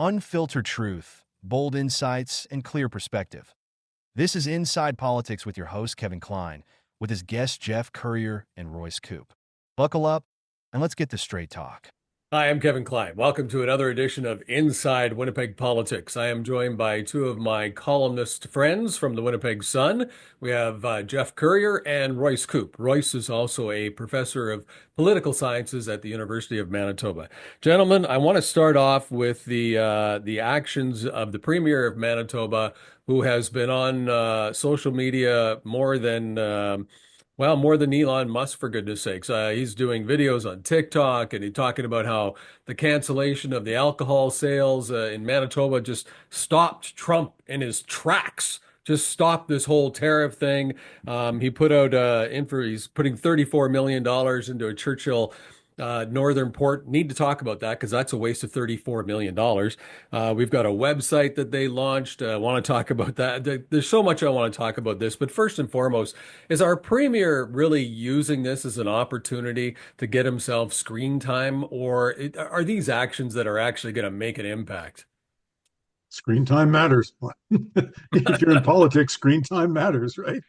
Unfiltered truth, bold insights, and clear perspective. This is Inside Politics with your host, Kevin Klein, with his guests, Geoff Currier and Royce Koop. Buckle up, and let's get to straight talk. Hi, I'm Kevin Klein. Welcome to another edition of Inside Winnipeg Politics. I am joined by two of my columnist friends from the Winnipeg Sun. We have Geoff Currier and Royce Koop. Royce is also a professor of political sciences at the University of Manitoba. Gentlemen, I want to start off with the actions of the Premier of Manitoba, who has been on social media more than Elon Musk, for goodness sakes. He's doing videos on TikTok and he's talking about how the cancellation of the alcohol sales in Manitoba just stopped Trump in his tracks. Just stopped this whole tariff thing. He put out he's putting $34 million into a Churchill Northern Port. Need to talk about that because that's a waste of $34 million. We've got a website that they launched. I want to talk about that. There's so much I want to talk about this, but first and foremost, is our premier really using this as an opportunity to get himself screen time, or are these actions that are actually going to make an impact? Screen time matters. If you're in politics, screen time matters, right?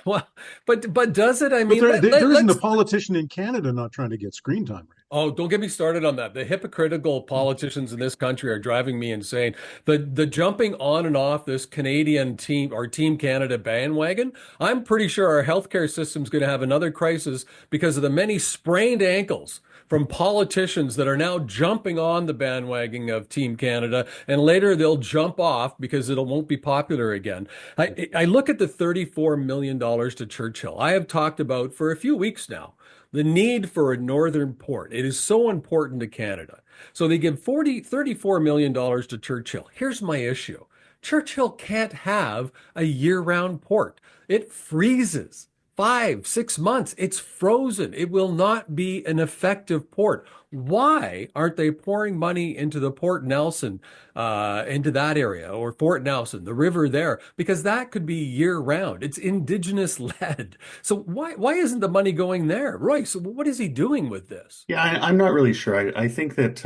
Well, but does it? I But mean, there isn't a let's. politician in Canada not trying to get screen time, right? Oh, don't get me started on that. The hypocritical politicians in this country are driving me insane. The jumping on and off this Canadian team or Team Canada bandwagon, I'm pretty sure our healthcare system's going to have another crisis because of the many sprained ankles from politicians that are now jumping on the bandwagon of Team Canada, and later they'll jump off because it won't be popular again. I look at the $34 million to Churchill. I have talked about for a few weeks now the need for a northern port. It is so important to Canada. So they give $34 million to Churchill. Here's my issue. Churchill can't have a year-round port. It freezes 5, 6 months. It's frozen. It will not be an effective port. Why aren't they pouring money into the Port Nelson, into that area, or Fort Nelson, the river there? Because that could be year round. It's indigenous led. So why isn't the money going there? Royce, what is he doing with this? Yeah, I'm not really sure. I think that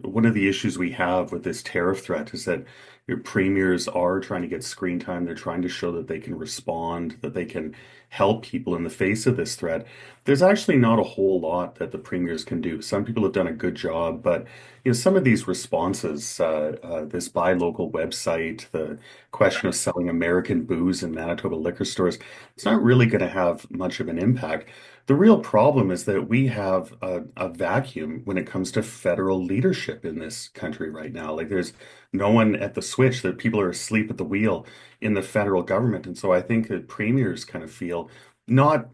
one of the issues we have with this tariff threat is that your premiers are trying to get screen time. They're trying to show that they can respond, that they can help people in the face of this threat. There's actually not a whole lot that the premiers can do. Some people have done a good job, but some of these responses, this buy local website, the question of selling American booze in Manitoba liquor stores, it's not really going to have much of an impact. The real problem is that we have a vacuum when it comes to federal leadership in this country right now. Like there's no one at the switch, that people are asleep at the wheel in the federal government. And so I think that premiers kind of feel not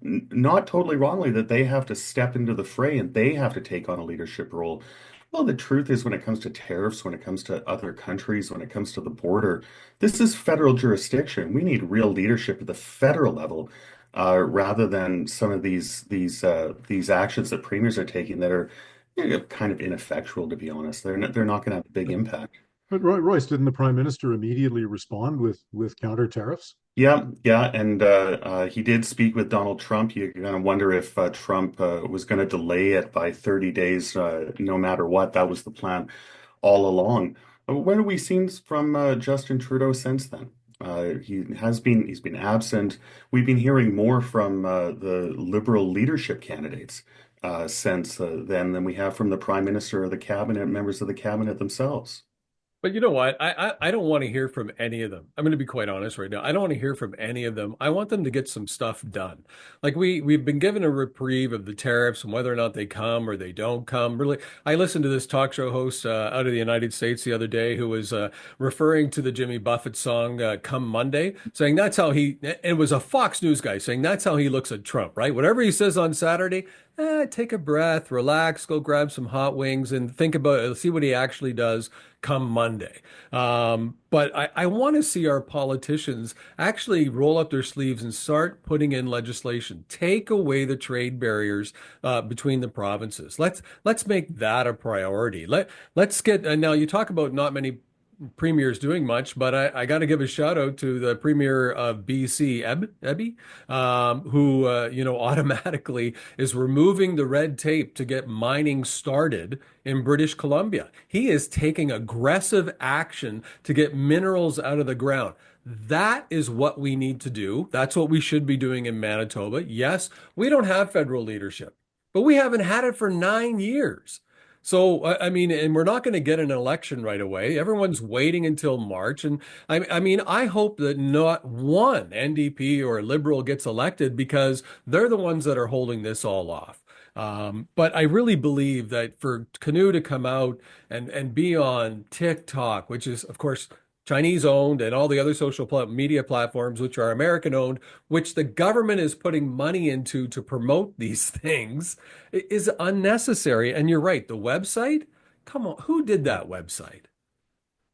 totally wrongly that they have to step into the fray and they have to take on a leadership role. Well, the truth is when it comes to tariffs, when it comes to other countries, when it comes to the border, this is federal jurisdiction. We need real leadership at the federal level, rather than some of these actions that premiers are taking that are kind of ineffectual, to be honest. They're not going to have a big impact. But Royce, didn't the Prime Minister immediately respond with counter tariffs? Yeah, yeah, and he did speak with Donald Trump. You kind of wonder if Trump was going to delay it by 30 days, no matter what. That was the plan all along. What have we seen from Justin Trudeau since then? He's been absent. We've been hearing more from the Liberal leadership candidates since then than we have from the Prime Minister or the cabinet, members of the cabinet themselves. But you know what? I don't want to hear from any of them. I'm going to be quite honest right now. I don't want to hear from any of them. I want them to get some stuff done. Like we've been given a reprieve of the tariffs and whether or not they come or they don't come. Really, I listened to this talk show host out of the United States the other day who was referring to the Jimmy Buffett song "Come Monday," saying that's how he. It was a Fox News guy saying that's how he looks at Trump. Right? Whatever he says on Saturday, take a breath, relax, go grab some hot wings, and think about it. See what he actually does come Monday. But I want to see our politicians actually roll up their sleeves and start putting in legislation. Take away the trade barriers between the provinces. Let's make that a priority. Let's get. And now you talk about not many premiers doing much, but I got to give a shout out to the premier of BC, Ebby, who automatically is removing the red tape to get mining started in British Columbia. He is taking aggressive action to get minerals out of the ground. That is what we need to do. That's what we should be doing in Manitoba. Yes, we don't have federal leadership, but we haven't had it for 9 years. So, I mean, and we're not going to get an election right away. Everyone's waiting until March. And I mean, I hope that not one NDP or Liberal gets elected because they're the ones that are holding this all off. But I really believe that for Canoe to come out and be on TikTok, which is, of course, Chinese owned, and all the other social media platforms, which are American owned, which the government is putting money into to promote these things, is unnecessary. And you're right, the website, come on, who did that website?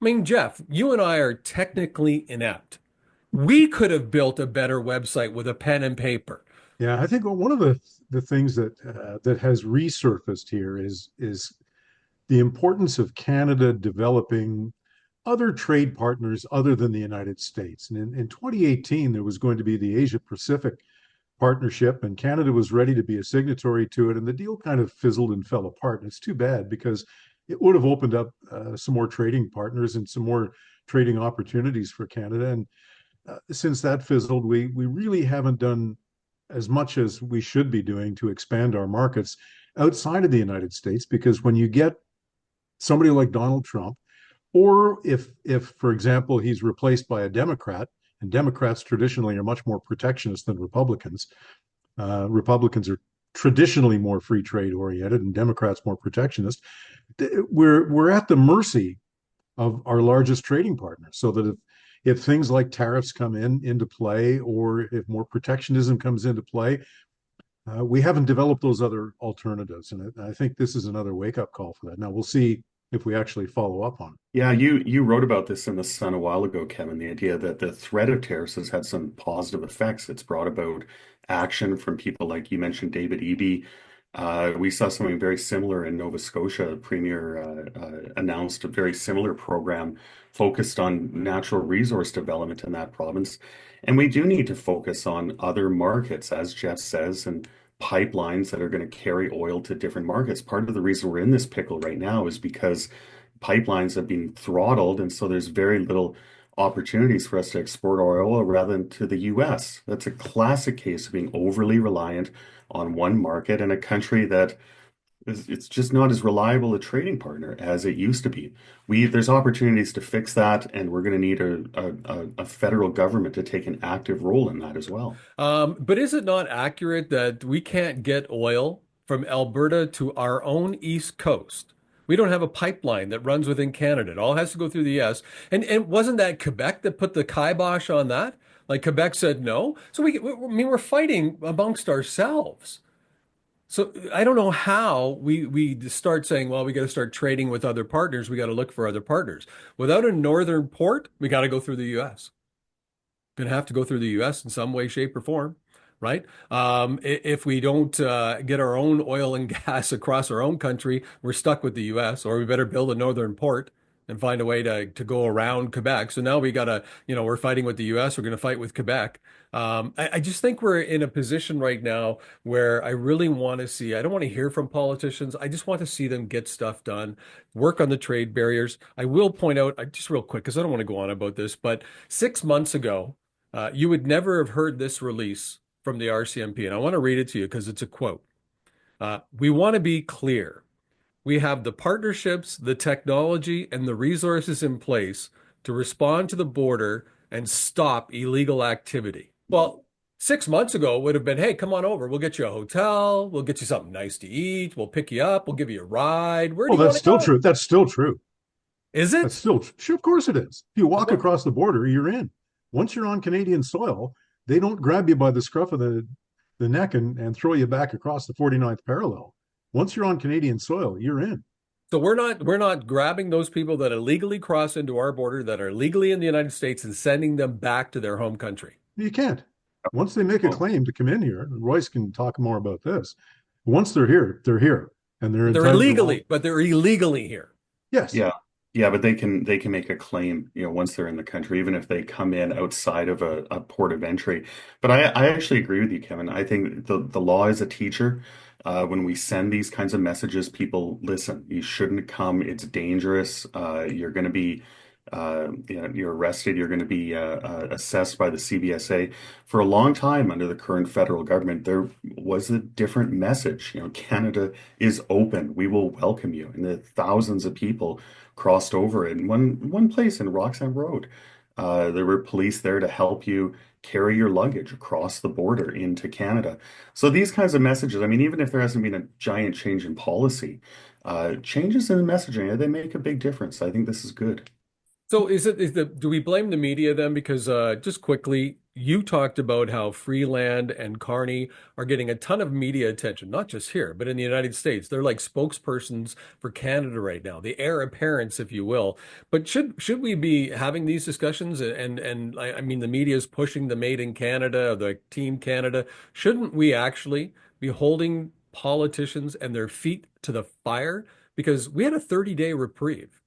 I mean, Geoff, you and I are technically inept. We could have built a better website with a pen and paper. Yeah, I think one of the things that has resurfaced here is the importance of Canada developing other trade partners other than the United States. And in 2018, there was going to be the Asia Pacific Partnership, and Canada was ready to be a signatory to it. And the deal kind of fizzled and fell apart. And it's too bad because it would have opened up some more trading partners and some more trading opportunities for Canada. And since that fizzled, we really haven't done as much as we should be doing to expand our markets outside of the United States, because when you get somebody like Donald Trump, or if, for example, he's replaced by a Democrat, and Democrats traditionally are much more protectionist than Republicans. Republicans are traditionally more free trade oriented, and Democrats more protectionist. We're at the mercy of our largest trading partners. So that if things like tariffs come into play, or if more protectionism comes into play, we haven't developed those other alternatives. And I think this is another wake-up call for that. Now we'll see if we actually follow up on it. Yeah, you wrote about this in the Sun a while ago, Kevin, the idea that the threat of tariffs has had some positive effects. It's brought about action from people like you mentioned, David Eby. We saw something very similar in Nova Scotia. The Premier announced a very similar program focused on natural resource development in that province. And we do need to focus on other markets, as Geoff says, and pipelines that are going to carry oil to different markets. Part of the reason we're in this pickle right now is because pipelines have been throttled, and so there's very little opportunities for us to export our oil rather than to the US. That's a classic case of being overly reliant on one market in a country that it's just not as reliable a trading partner as it used to be. There's opportunities to fix that, and we're going to need a federal government to take an active role in that as well. But is it not accurate that we can't get oil from Alberta to our own East Coast? We don't have a pipeline that runs within Canada. It all has to go through the US. And wasn't that Quebec that put the kibosh on that? Like Quebec said no. So we're fighting amongst ourselves. So I don't know how we start saying, well, we got to start trading with other partners. We got to look for other partners. Without a northern port, we got to go through the U.S. Going to have to go through the U.S. in some way, shape, or form, right? If we don't get our own oil and gas across our own country, we're stuck with the U.S. Or we better build a northern port and find a way to go around Quebec. So now we got to, we're fighting with the U.S. We're going to fight with Quebec. I just think we're in a position right now where I really want to see, I don't want to hear from politicians. I just want to see them get stuff done, work on the trade barriers. I will point out, just real quick, because I don't want to go on about this, but 6 months ago, you would never have heard this release from the RCMP. And I want to read it to you because it's a quote. We want to be clear. We have the partnerships, the technology, and the resources in place to respond to the border and stop illegal activity. Well, 6 months ago it would have been, hey, come on over. We'll get you a hotel. We'll get you something nice to eat. We'll pick you up. We'll give you a ride. Where do you that's still true. That's still true. Is it? That's still true. Of course it is. If you walk across the border, you're in. Once you're on Canadian soil, they don't grab you by the scruff of the neck and throw you back across the 49th parallel. Once you're on Canadian soil, you're in. So we're not grabbing those people that illegally cross into our border, that are legally in the United States, and sending them back to their home country. You can't. Once they make a claim to come in here, Royce can talk more about this. Once they're here, and they're illegally, but they're illegally here. Yes. Yeah. Yeah, but they can make a claim, once they're in the country, even if they come in outside of a port of entry. But I actually agree with you, Kevin. I think the law is a teacher. When we send these kinds of messages, people listen. You shouldn't come. It's dangerous. You're going to be you're arrested. You're going to be assessed by the CBSA. For a long time under the current federal government, there was a different message. Canada is open. We will welcome you. And the thousands of people crossed over in one place in Roxham Road. There were police there to help you carry your luggage across the border into Canada. So these kinds of messages, I mean, even if there hasn't been a giant change in policy, changes in the messaging, they make a big difference. I think this is good. So do we blame the media then? Because just quickly, you talked about how Freeland and Carney are getting a ton of media attention, not just here, but in the United States. They're like spokespersons for Canada right now, the heir apparents, if you will. But should we be having these discussions? And I mean, the media is pushing the Made in Canada, the Team Canada. Shouldn't we actually be holding politicians and their feet to the fire? Because we had a 30-day reprieve.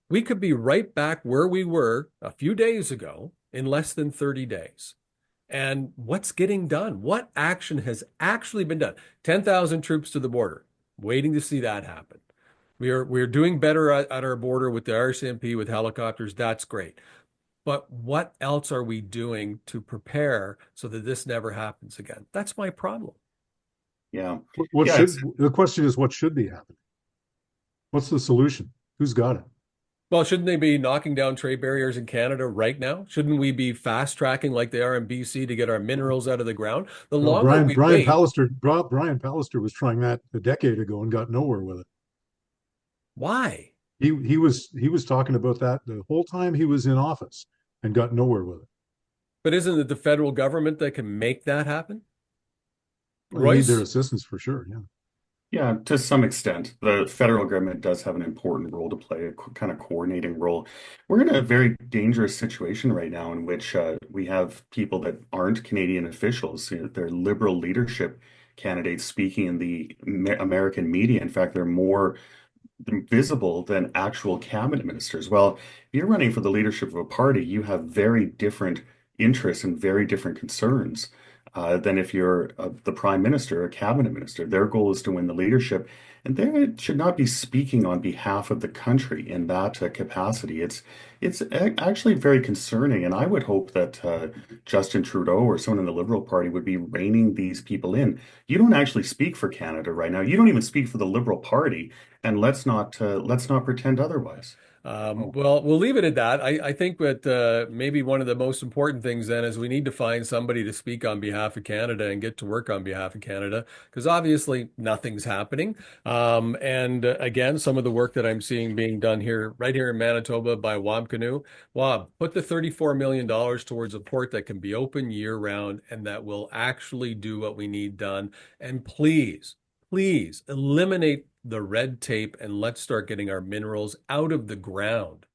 We could be right back where we were a few days ago in less than 30 days. And what's getting done? What action has actually been done? 10,000 troops to the border, waiting to see that happen. We're doing better at our border with the RCMP, with helicopters. That's great. But what else are we doing to prepare so that this never happens again? That's my problem. Yeah. What Yeah, should the question is, what should be happening? What's the solution? Who's got it? Well, shouldn't they be knocking down trade barriers in Canada right now? Shouldn't we be fast tracking like they are in BC to get our minerals out of the ground? The Well, longer we wait, Brian Pallister was trying that a decade ago and got nowhere with it. why? He was talking about that the whole time he was in office and got nowhere with it. But isn't it the federal government that can make that happen? Well, you need their Royce? assistance for sure. Yeah. Yeah, to some extent, the federal government does have an important role to play, a kind of coordinating role. We're in a very dangerous situation right now in which we have people that aren't Canadian officials. They're liberal leadership candidates speaking in the American media. In fact, they're more visible than actual cabinet ministers. Well, if you're running for the leadership of a party, you have very different interests and very different concerns than if you're the prime minister or a cabinet minister. Their goal is to win the leadership, and they should not be speaking on behalf of the country in that capacity. It's actually very concerning, and I would hope that Justin Trudeau or someone in the Liberal Party would be reining these people in. You don't actually speak for Canada right now. You don't even speak for the Liberal Party, and let's not pretend otherwise. Well, we'll leave it at that. I think that maybe one of the most important things then is we need to find somebody to speak on behalf of Canada and get to work on behalf of Canada, because obviously nothing's happening. And again, some of the work that I'm seeing being done here, right here in Manitoba by Wampcanoe, put the $34 million towards a port that can be open year round and that will actually do what we need done. And please eliminate the red tape and let's start getting our minerals out of the ground.